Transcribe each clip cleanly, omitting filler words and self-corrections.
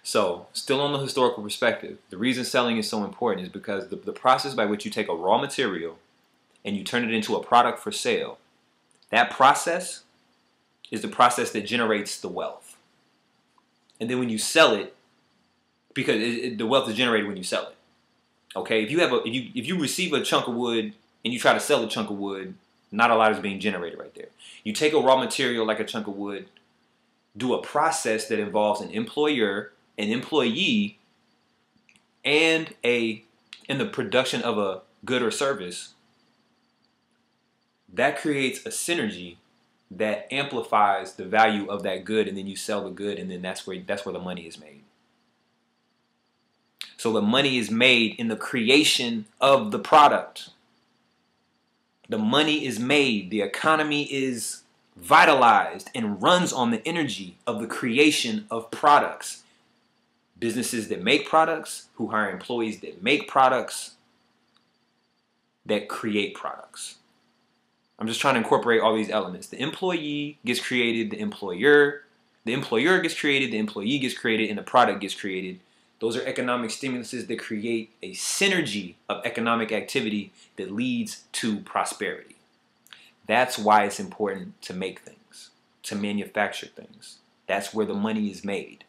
So, still on the historical perspective, the reason selling is so important is because the process by which you take a raw material and you turn it into a product for sale, that process is the process that generates the wealth. And then when you sell it, because the wealth is generated when you sell it. Okay, if you receive a chunk of wood and you try to sell a chunk of wood, not a lot is being generated right there. You take a raw material like a chunk of wood, do a process that involves an employer, an employee, and in the production of a good or service, that creates a synergy that amplifies the value of that good, and then you sell the good, and then that's where the money is made. So the money is made in the creation of the product. The money is made, the economy is vitalized and runs on the energy of the creation of products. Businesses that make products, who hire employees that make products, that create products. I'm just trying to incorporate all these elements. The employee gets created, the employer gets created, the employee gets created, and the product gets created. Those are economic stimuluses that create a synergy of economic activity that leads to prosperity. That's why it's important to make things, to manufacture things. That's where the money is made.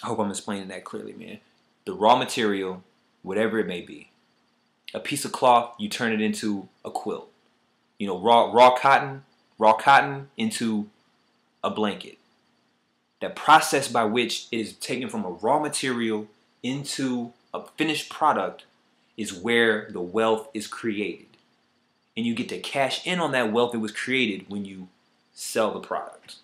I hope I'm explaining that clearly, man. The raw material, whatever it may be, a piece of cloth, you turn it into a quilt. You know, raw cotton into a blanket. That process by which it is taken from a raw material into a finished product is where the wealth is created. And you get to cash in on that wealth that was created when you sell the product.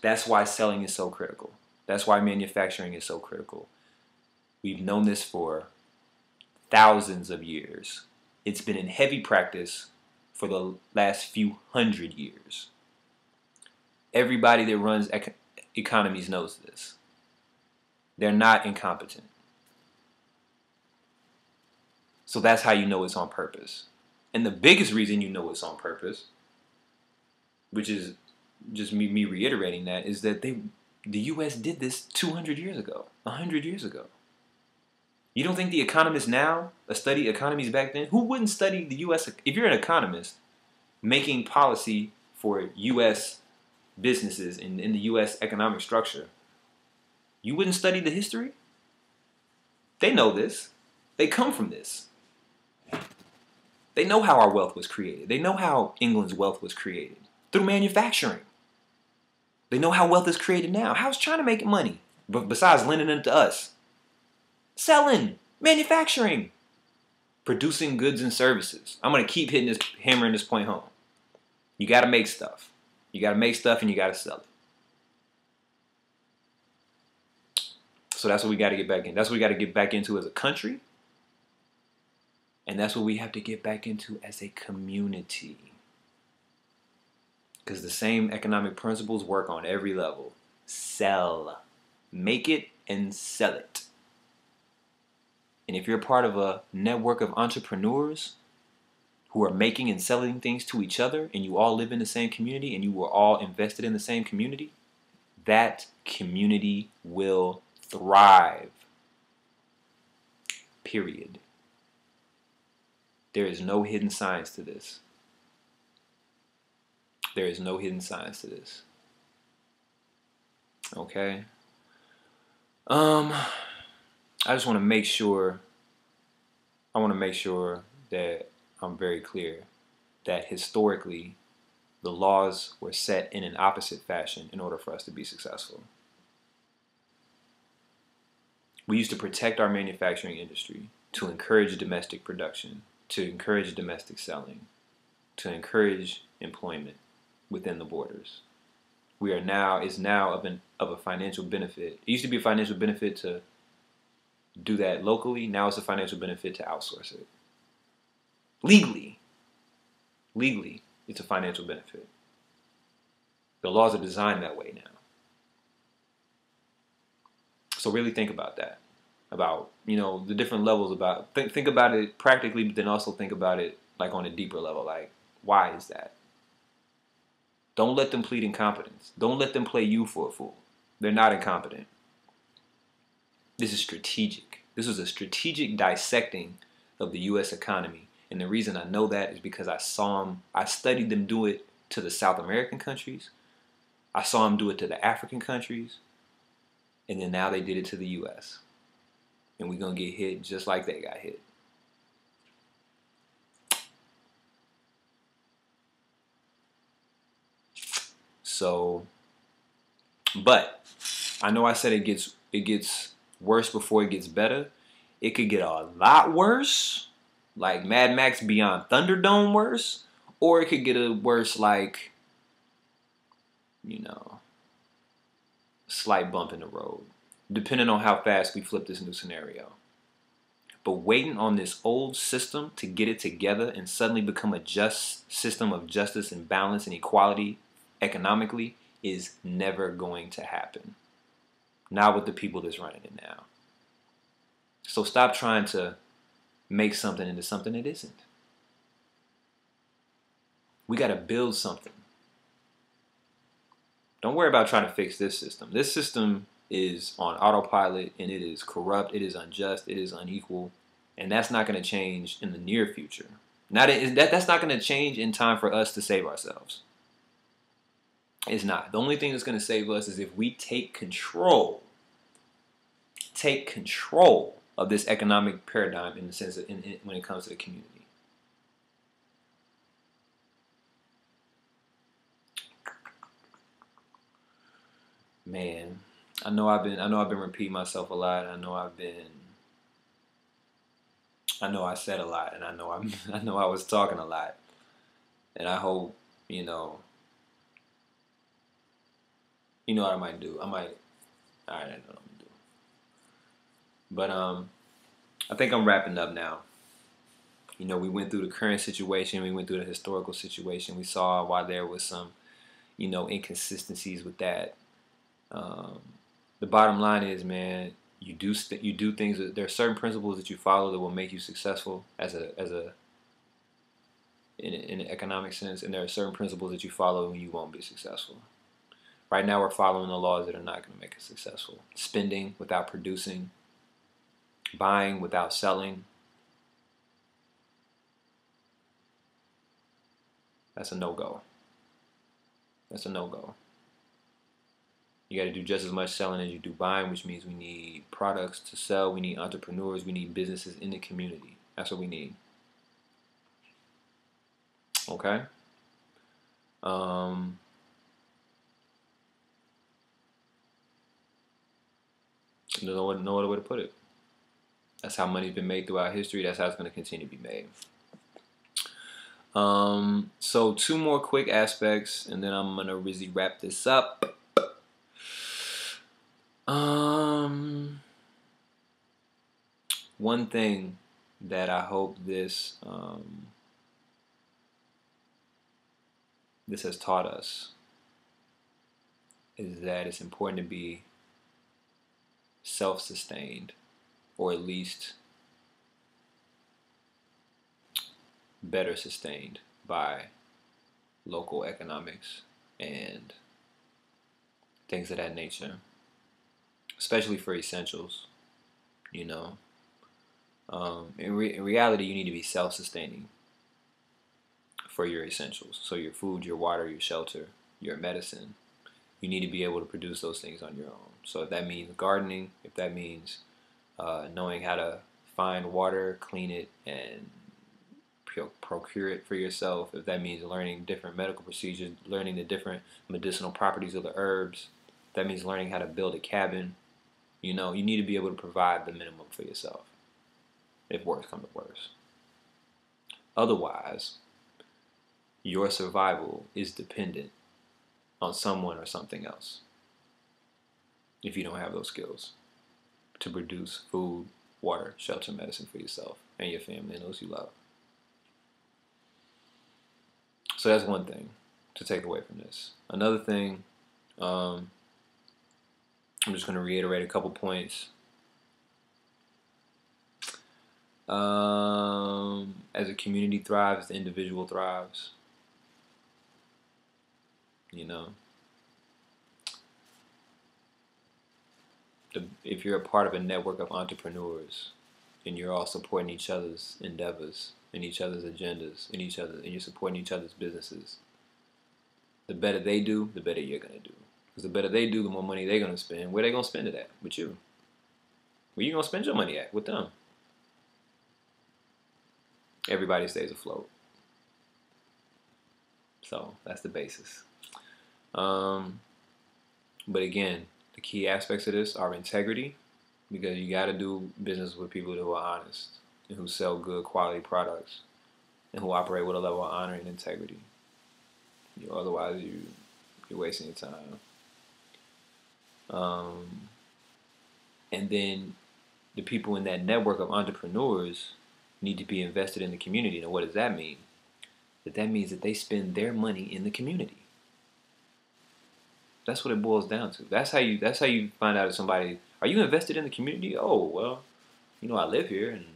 That's why selling is so critical. That's why manufacturing is so critical. We've known this for thousands of years. It's been in heavy practice for the last few hundred years. Everybody that runs economies knows this. They're not incompetent. So that's how you know it's on purpose. And the biggest reason you know it's on purpose, which is just me reiterating that, is that the U.S. did this 200 years ago, 100 years ago. You don't think the economists now study economies back then? Who wouldn't study the U.S.? If you're an economist making policy for U.S. businesses in the U.S. economic structure, you wouldn't study the history? They know this. They come from this. They know how our wealth was created. They know how England's wealth was created. Through manufacturing. They know how wealth is created now. How's China making money? But besides lending it to us? Selling. Manufacturing. Producing goods and services. I'm going to keep hammering this point home. You got to make stuff. You got to make stuff and you got to sell it. So that's what we got to get back in. That's what we got to get back into as a country. And that's what we have to get back into as a community. Because the same economic principles work on every level. Sell. Make it and sell it. And if you're part of a network of entrepreneurs who are making and selling things to each other, and you all live in the same community, and you were all invested in the same community, that community will thrive. Period. There is no hidden science to this. There is no hidden science to this. Okay? I just want to make sure, that I'm very clear that historically the laws were set in an opposite fashion in order for us to be successful. We used to protect our manufacturing industry to encourage domestic production, to encourage domestic selling, to encourage employment within the borders. Is now of a financial benefit. It used to be a financial benefit to do that locally. Now it's a financial benefit to outsource it. Legally, it's a financial benefit. The laws are designed that way now. So really think about that. About, the different levels about, think about it practically, but then also think about it like on a deeper level. Like, why is that? Don't let them plead incompetence. Don't let them play you for a fool. They're not incompetent. This is strategic. This was a strategic dissecting of the U.S. economy. And the reason I know that is because I studied them do it to the South American countries. I saw them do it to the African countries. And then now they did it to the U.S. And we're going to get hit just like they got hit. So, but I know I said it gets worse before it gets better. It could get a lot worse, like Mad Max Beyond Thunderdome worse, or it could get a worse, like, you know, slight bump in the road, depending on how fast we flip this new scenario. But waiting on this old system to get it together and suddenly become a just system of justice and balance and equality economically is never going to happen. Not with the people that's running it now. So stop trying to make something into something it isn't. We got to build something. Don't worry about trying to fix this system. This system is on autopilot, and it is corrupt, it is unjust, it is unequal, and that's not going to change in the near future. That's not going to change in time for us to save ourselves. It's not. The only thing that's going to save us is if we take control of this economic paradigm in the sense of when it comes to the community. Man, I know I've been repeating myself a lot. I know I said a lot, and I know I was talking a lot. And I hope, you know what I might do. All right, I know what I'm gonna do. But I think I'm wrapping up now. We went through the current situation, we went through the historical situation. We saw why there was some, inconsistencies with that. The bottom line is, man, you do things. There are certain principles that you follow that will make you successful in an economic sense, and there are certain principles that you follow when you won't be successful. Right now, we're following the laws that are not going to make us successful. Spending without producing, buying without selling. That's a no-go. That's a no-go. You got to do just as much selling as you do buying, which means we need products to sell. We need entrepreneurs. We need businesses in the community. That's what we need. Okay? No other way to put it. That's how money's been made throughout history. That's how it's going to continue to be made. So 2 more quick aspects, and then I'm going to really wrap this up. One thing that I hope this has taught us is that it's important to be self-sustained, or at least better sustained by local economics and things of that nature, especially for essentials. In reality, you need to be self-sustaining for your essentials. So your food, your water, your shelter, your medicine. You need to be able to produce those things on your own. So if that means gardening, if that means knowing how to find water, clean it, and procure it for yourself, if that means learning different medical procedures, learning the different medicinal properties of the herbs, if that means learning how to build a cabin, you need to be able to provide the minimum for yourself, if worse comes to worse. Otherwise, your survival is dependent on someone or something else if you don't have those skills to produce food, water, shelter, medicine for yourself and your family and those you love. So that's one thing to take away from this. Another thing, I'm just going to reiterate a couple points. As a community thrives, the individual thrives. You know, if you're a part of a network of entrepreneurs and you're all supporting each other's endeavors and each other's agendas and you're supporting each other's businesses, the better they do, the better you're gonna do. Because the better they do, the more money they're gonna spend. Where they gonna spend it at? With you. Where you gonna spend your money at? With them. Everybody stays afloat. So that's the basis. Um, but again, the key aspects of this are integrity, because you got to do business with people who are honest and who sell good quality products and who operate with a level of honor and integrity. Otherwise, you're wasting your time. And then the people in that network of entrepreneurs need to be invested in the community. Now, what does that mean? That means that they spend their money in the community. That's what it boils down to. That's how you find out if somebody, are you invested in the community? Oh, well, I live here, and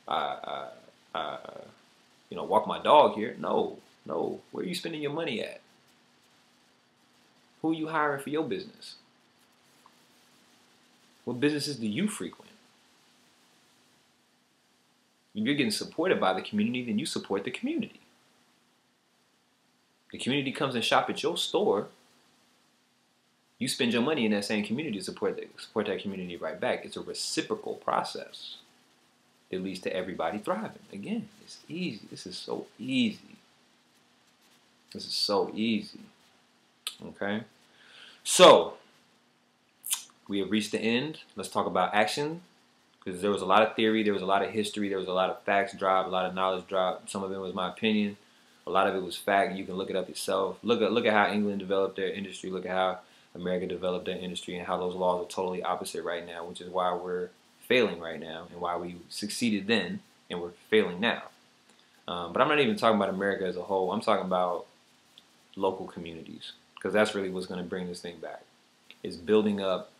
I, I walk my dog here. No, where are you spending your money at? Who are you hiring for your business? What businesses do you frequent? If you're getting supported by the community, then you support the community. The community comes and shop at your store. You spend your money in that same community to support that community right back. It's a reciprocal process. It leads to everybody thriving. Again, it's easy. This is so easy. This is so easy. Okay? So, we have reached the end. Let's talk about action. Because there was a lot of theory, there was a lot of history, there was a lot of facts dropped, a lot of knowledge dropped. Some of it was my opinion. A lot of it was fact. You can look it up yourself. Look at how England developed their industry. Look at how America developed their industry, and how those laws are totally opposite right now, which is why we're failing right now and why we succeeded then and we're failing now. But I'm not even talking about America as a whole. I'm talking about local communities, because that's really what's going to bring this thing back. Is building up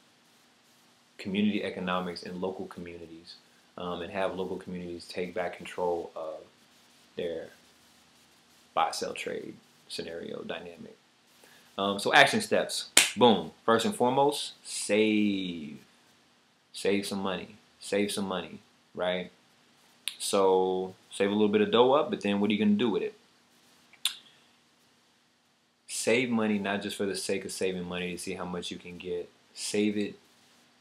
community economics in local communities, and have local communities take back control of their buy-sell trade scenario dynamic. So action steps. Boom. First and foremost, save. Save some money. Save some money, right? So save a little bit of dough up, but then what are you going to do with it? Save money not just for the sake of saving money to see how much you can get. Save it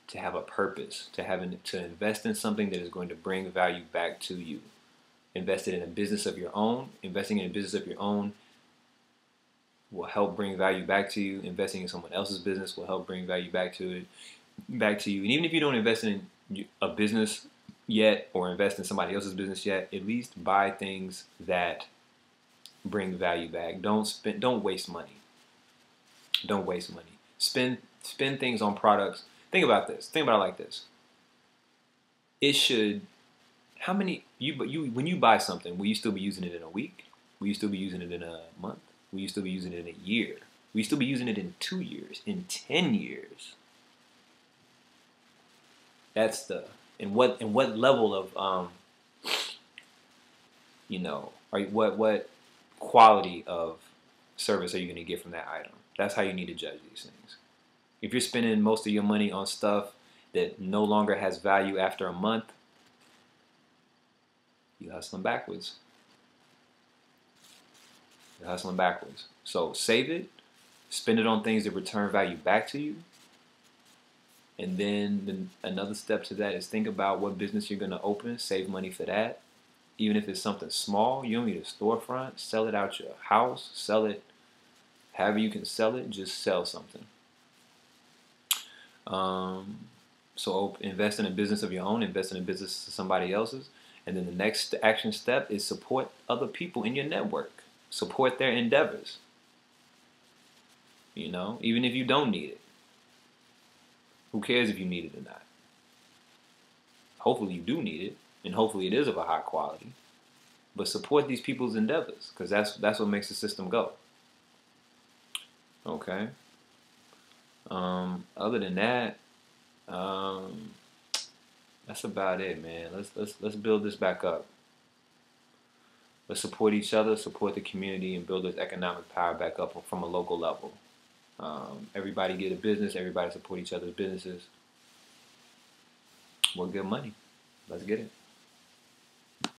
to have a purpose, to invest in something that is going to bring value back to you. Invest it in a business of your own. Investing in a business of your own will help bring value back to you. Investing in someone else's business will help bring value back to you. And even if you don't invest in a business yet, or invest in somebody else's business yet, at least buy things that bring value back. Don't waste money. Don't waste money. Spend things on products. Think about this. Think about it like this. It should. How many when you buy something, will you still be using it in a week? Will you still be using it in a month? Will you still be using it in a year? Will you still be using it in 2 years? In 10 years? That's the what level of what quality of service are you going to get from that item? That's how you need to judge these things. If you're spending most of your money on stuff that no longer has value after a month, you're hustling backwards. You're hustling backwards. So save it, spend it on things that return value back to you. And then another step to that is think about what business you're going to open. Save money for that. Even if it's something small, you don't need a storefront. Sell it out your house. Sell it however you can sell it. Just sell something. So invest in a business of your own. Invest in a business of somebody else's. And then the next action step is support other people in your network. Support their endeavors. Even if you don't need it. Who cares if you need it or not? Hopefully you do need it, and hopefully it is of a high quality. But support these people's endeavors, because that's what makes the system go. Okay. Other than that, that's about it, man. Let's build this back up. Let's support each other, support the community, and build this economic power back up from a local level. Everybody get a business. Everybody support each other's businesses. We'll get money. Let's get it.